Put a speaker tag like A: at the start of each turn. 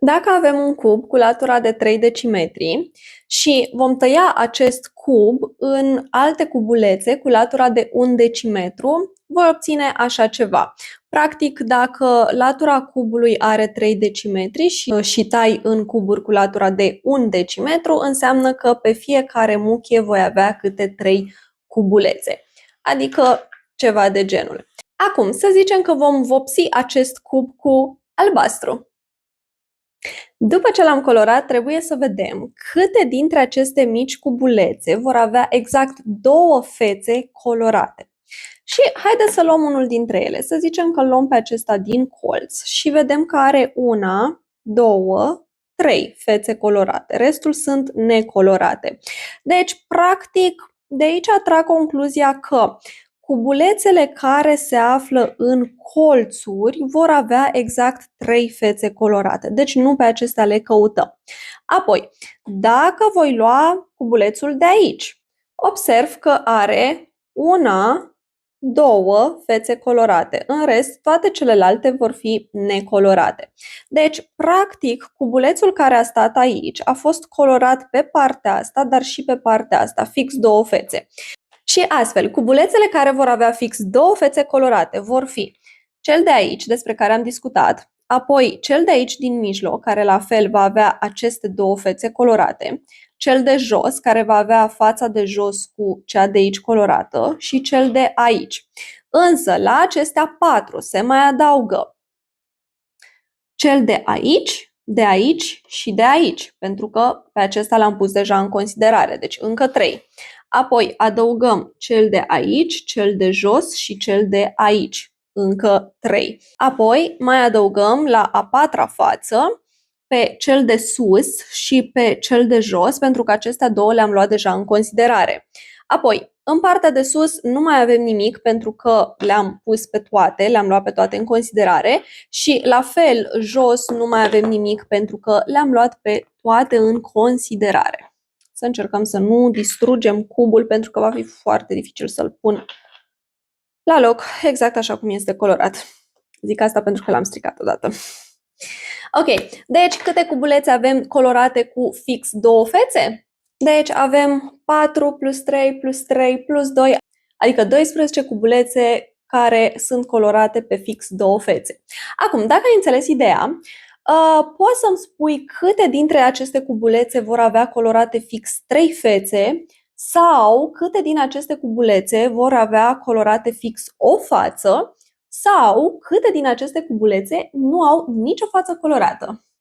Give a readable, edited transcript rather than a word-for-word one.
A: Dacă avem un cub cu latura de 3 decimetri și vom tăia acest cub în alte cubulețe cu latura de 1 decimetru, voi obține așa ceva. Practic, dacă latura cubului are 3 decimetri și tai în cuburi cu latura de 1 decimetru, înseamnă că pe fiecare muchie voi avea câte 3 cubulețe, adică ceva de genul. Acum, să zicem că vom vopsi acest cub cu albastru. După ce l-am colorat, trebuie să vedem câte dintre aceste mici cubulețe vor avea exact două fețe colorate. Și haideți să luăm unul dintre ele. Să zicem că îl luăm pe acesta din colț și vedem că are una, două, trei fețe colorate. Restul sunt necolorate. Deci, practic, de aici trag concluzia că cubulețele care se află în colțuri vor avea exact 3 fețe colorate, deci nu pe acestea le căutăm. Apoi, dacă voi lua cubulețul de aici, observ că are una, două fețe colorate. În rest, toate celelalte vor fi necolorate. Deci, practic, cubulețul care a stat aici a fost colorat pe partea asta, dar și pe partea asta, fix două fețe. Și astfel, cubulețele care vor avea fix două fețe colorate vor fi cel de aici, despre care am discutat, apoi cel de aici din mijloc, care la fel va avea aceste două fețe colorate, cel de jos, care va avea fața de jos cu cea de aici colorată și cel de aici. Însă, la acestea 4 se mai adaugă cel de aici și de aici, pentru că pe acesta l-am pus deja în considerare, deci încă 3. Apoi adăugăm cel de aici, cel de jos și cel de aici, încă 3. Apoi mai adăugăm la a patra față pe cel de sus și pe cel de jos, pentru că acestea două le-am luat deja în considerare. Apoi, în partea de sus nu mai avem nimic pentru că le-am pus pe toate, le-am luat pe toate în considerare și la fel jos nu mai avem nimic pentru că le-am luat pe toate în considerare. Să încercăm să nu distrugem cubul pentru că va fi foarte dificil să-l pun la loc, exact așa cum este colorat. Zic asta pentru că l-am stricat odată. Ok, deci câte cubulețe avem colorate cu fix două fețe? Deci avem 4 plus 3 plus 3 plus 2, adică 12 cubulețe care sunt colorate pe fix două fețe. Acum, dacă ai înțeles ideea, poți să-mi spui câte dintre aceste cubulețe vor avea colorate fix 3 fețe sau câte din aceste cubulețe vor avea colorate fix o față sau câte din aceste cubulețe nu au nicio față colorată.